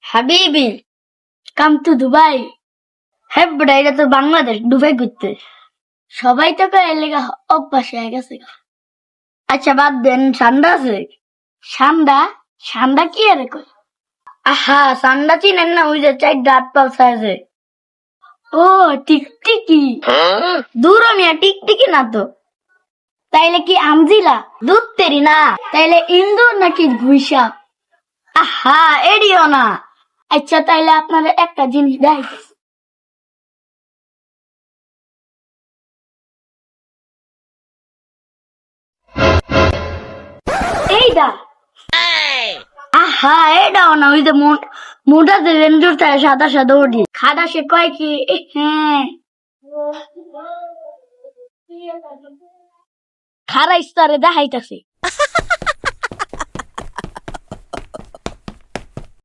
হাবিবি come to Dubai. হ্যাঁ বেটা, এটা তো বাংলাদেশ, দুবাই ঘুরতে সবাই তো কয় এর লেগা অভ্যাস হয়ে গেছে। আচ্ছা বাদ দেন, সান্ডা আছে? সান্ডা? সান্ডা কি আর কয়? আহা, সান্ডা চিনেন না? ওই যে চাই দাঁত পালসা আছে। ও টিকটিকি। দূর মিয়া, টিকটিকি না তো। তাইলে কি আমজিলা? দুধ তেরি না। তাইলে ইন্দুর নাকি গুইসাপ? আহা, এডিও না। আচ্ছা তাইলে আপনাদের একটা জিনিস দেখ, এইটা। আহা, এটাও না। ওই যে মোটা যে রেঞ্জর থাকে সাদা সাদা ওডি খাদা, সে কয় কি হ্যাঁ খারা ইস্তারে দেখাইতাছে।